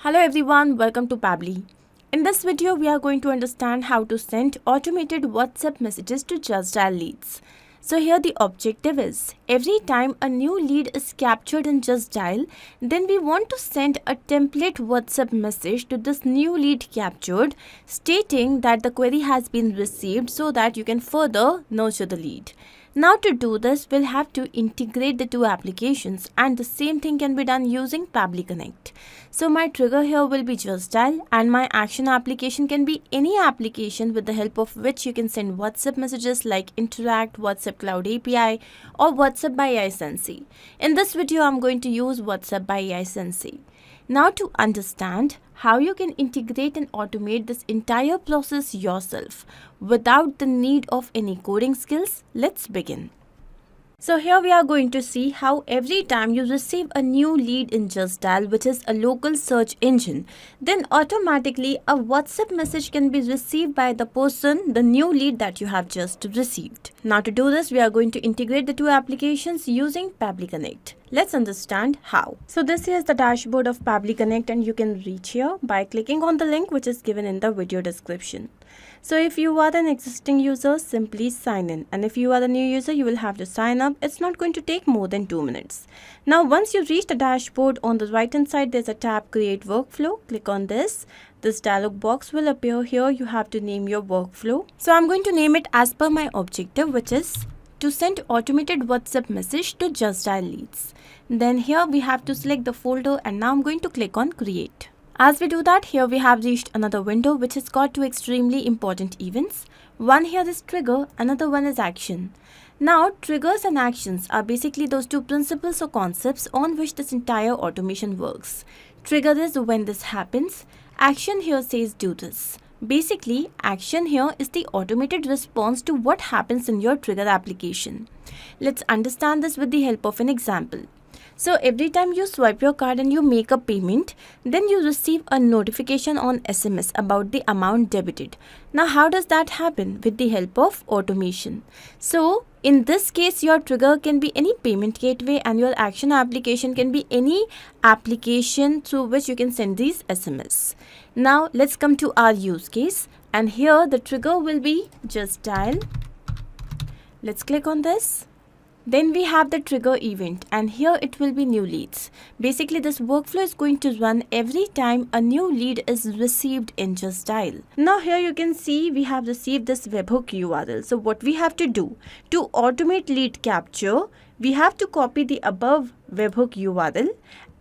Hello everyone, welcome to Pabbly. In this video, we are going to understand how to send automated WhatsApp messages to Justdial leads. So here the objective is, every time a new lead is captured in Justdial, then we want to send a template WhatsApp message to this new lead captured, stating that the query has been received so that you can further nurture the lead. Now to do this, we'll have to integrate the two applications, and the same thing can be done using Pabbly Connect. So my trigger here will be Justdial, and my action application can be any application with the help of which you can send WhatsApp messages like Interact, WhatsApp Cloud API or WhatsApp by AI Sensei. In this video, I'm going to use WhatsApp by AI Sensei. Now to understand how you can integrate and automate this entire process yourself without the need of any coding skills, let's begin. So here we are going to see how every time you receive a new lead in Justdial, which is a local search engine, then automatically a WhatsApp message can be received by the person, the new lead that you have just received. Now to do this, we are going to integrate the two applications using Pabbly Connect. Let's understand how. So this is the dashboard of Pabbly Connect, and you can reach here by clicking on the link which is given in the video description. So if you are an existing user, simply sign in, and if you are a new user, you will have to sign up. It's not going to take more than 2 minutes. Now once you reach the dashboard, on the right hand side there's a tab Create Workflow. Click on this. This dialog box will appear here. You have to name your workflow. So I'm going to name it as per my objective, which is to send automated WhatsApp message to Justdial leads. Then here we have to select the folder, and now I'm going to click on Create. As we do that, here we have reached another window which has got two extremely important events. One here is trigger, another one is action. Now triggers and actions are basically those two principles or concepts on which this entire automation works. Trigger is when this happens, action here says do this. Basically, action here is the automated response to what happens in your trigger application. Let's understand this with the help of an example. So every time you swipe your card and you make a payment, then you receive a notification on SMS about the amount debited. Now how does that happen? With the help of automation. So in this case, your trigger can be any payment gateway and your action application can be any application through which you can send these SMS. Now let's come to our use case, and here the trigger will be Justdial. Let's click on this. Then we have the trigger event, and here it will be new leads. Basically, this workflow is going to run every time a new lead is received in Justdial. Now here you can see we have received this webhook URL. So what we have to do to automate lead capture, we have to copy the above webhook URL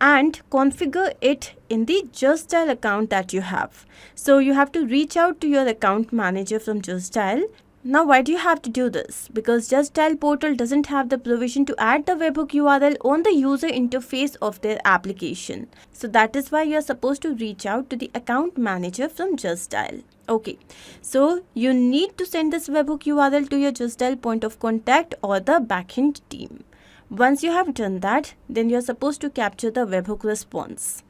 and configure it in the Justdial account that you have. So you have to reach out to your account manager from Justdial. Now why do you have to do this? Because Justdial portal doesn't have the provision to add the webhook URL on the user interface of their application. So that is why you are supposed to reach out to the account manager from Justdial. Okay, so you need to send this webhook URL to your Justdial point of contact or the backend team. Once you have done that, then you are supposed to capture the webhook response.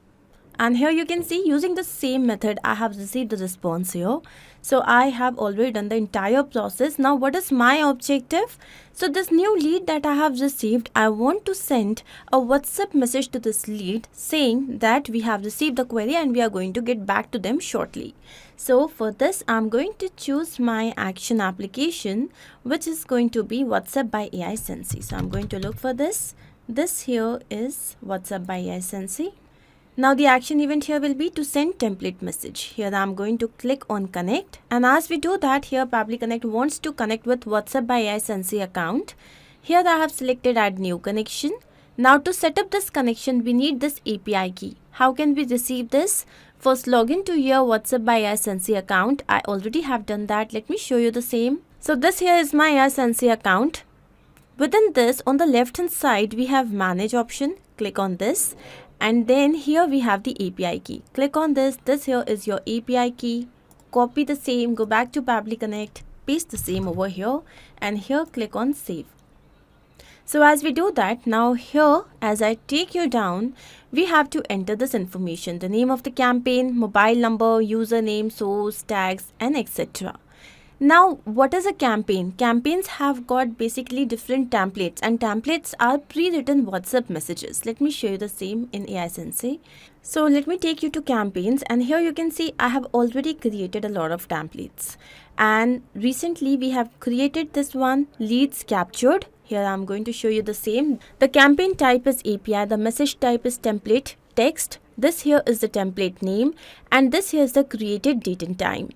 And here you can see, using the same method, I have received the response here. So I have already done the entire process. Now what is my objective? So this new lead that I have received, I want to send a WhatsApp message to this lead saying that we have received the query and we are going to get back to them shortly. So for this, I'm going to choose my action application, which is going to be WhatsApp by AI Sensei. So I'm going to look for this. This here is WhatsApp by AI Sensei. Now the action event here will be to send template message. Here I'm going to click on connect, and as we do that, here Pabbly Connect wants to connect with WhatsApp by AI Sensei account. Here I have selected add new connection. Now to set up this connection, we need this API key. How can we receive this? First log in to your WhatsApp by AI Sensei account. I already have done that. Let me show you the same. So this here is my AI Sensei account. Within this, on the left hand side, we have manage option. Click on this. And then here we have the API key. Click on this. This here is your API key. Copy the same, go back to Pabbly Connect, paste the same over here, and here click on save. So as we do that, now here as I take you down, we have to enter this information, the name of the campaign, mobile number, username, source, tags, and etc. Now, what is a campaign? Campaigns have got basically different templates, and templates are pre-written WhatsApp messages. Let me show you the same in AI Sensei. So let me take you to campaigns, and here you can see I have already created a lot of templates. And recently we have created this one, leads captured. Here I'm going to show you the same. The campaign type is API, the message type is template text. This here is the template name, and this here is the created date and time.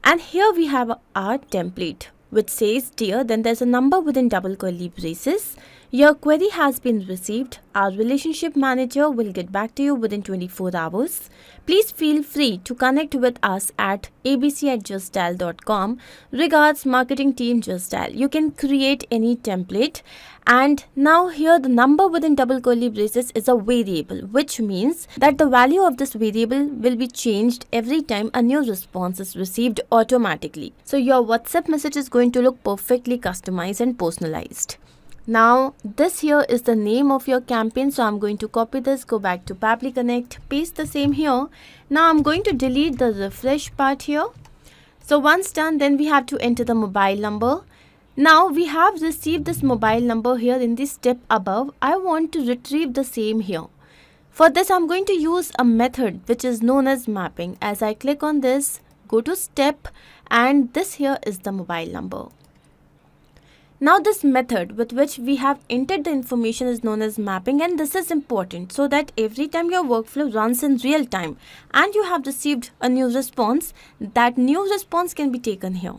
And here we have our template which says, dear, then there's a number within double curly braces. Your query has been received. Our relationship manager will get back to you within 24 hours. Please feel free to connect with us at abc@justdial.com. Regards, marketing team Justdial. You can create any template. And now here the number within double curly braces is a variable, which means that the value of this variable will be changed every time a new response is received automatically. So your WhatsApp message is going to look perfectly customized and personalized. Now this here is the name of your campaign, so I'm going to copy this, go back to Pabbly Connect, paste the same here. Now I'm going to delete the refresh part here. So once done, then we have to enter the mobile number. Now we have received this mobile number here in this step above. I want to retrieve the same here. For this I'm going to use a method which is known as mapping. As I click on this, go to step, and this here is the mobile number. Now this method with which we have entered the information is known as mapping, and this is important so that every time your workflow runs in real time and you have received a new response, that new response can be taken here.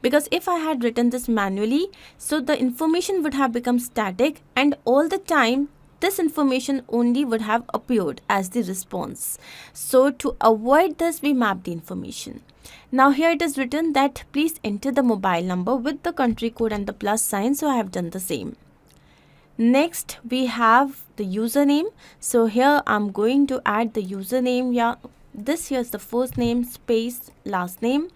Because if I had written this manually, so the information would have become static, and all the time this information only would have appeared as the response. So to avoid this, we map the information. Now here it is written that please enter the mobile number with the country code and the plus sign, so I have done the same. Next we have the username. So here I'm going to add the username. Yeah, this here is the first name space last name.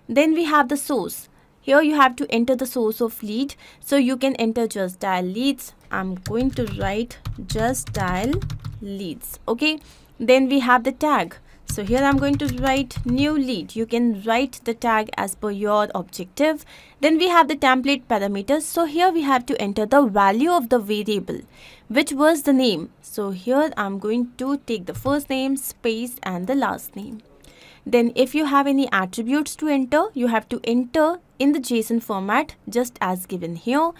Then we have the source. Here you have to enter the source of lead, so you can enter Justdial leads. I'm going to write Justdial leads. Okay, then we have the tag. So here I'm going to write new lead. You can write the tag as per your objective. Then we have the template parameters. So here we have to enter the value of the variable, which was the name. So here I'm going to take the first name, space, and the last name. Then if you have any attributes to enter, you have to enter in the JSON format just as given here.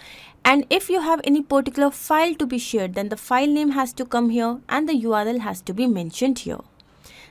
And if you have any particular file to be shared, then the file name has to come here and the URL has to be mentioned here.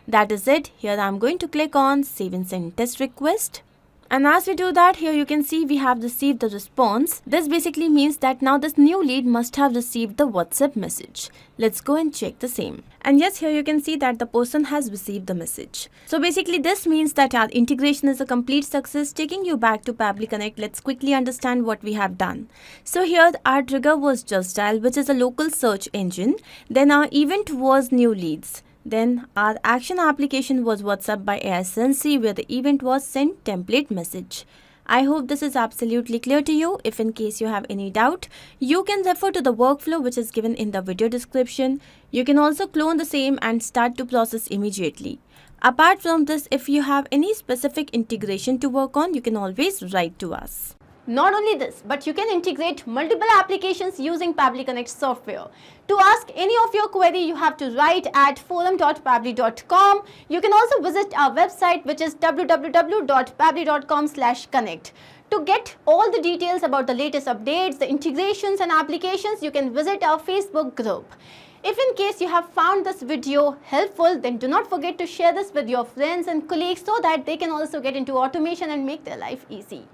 That is it. Here I'm going to click on save and send test request. And as we do that, here you can see we have received the response. This basically means that now this new lead must have received the WhatsApp message. Let's go and check the same. And yes, here you can see that the person has received the message. So basically this means that our integration is a complete success. Taking you back to Pabbly Connect, let's quickly understand what we have done. So here our trigger was Justdial, which is a local search engine. Then our event was new leads. Then our action application was WhatsApp by AI Sensei, where the event was send template message. I hope this is absolutely clear to you. If in case you have any doubt, you can refer to the workflow which is given in the video description. You can also clone the same and start to process immediately. Apart from this, if you have any specific integration to work on, you can always write to us. Not only this, but you can integrate multiple applications using Pabbly Connect software. To ask any of your query, you have to write at forum.pabbly.com. You can also visit our website, which is www.pabbly.com/connect. To get all the details about the latest updates, the integrations and applications, you can visit our Facebook group. If in case you have found this video helpful, then do not forget to share this with your friends and colleagues so that they can also get into automation and make their life easy.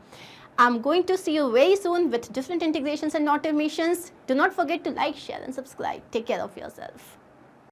I'm going to see you very soon with different integrations and automations. Do not forget to like, share and subscribe. Take care of yourself.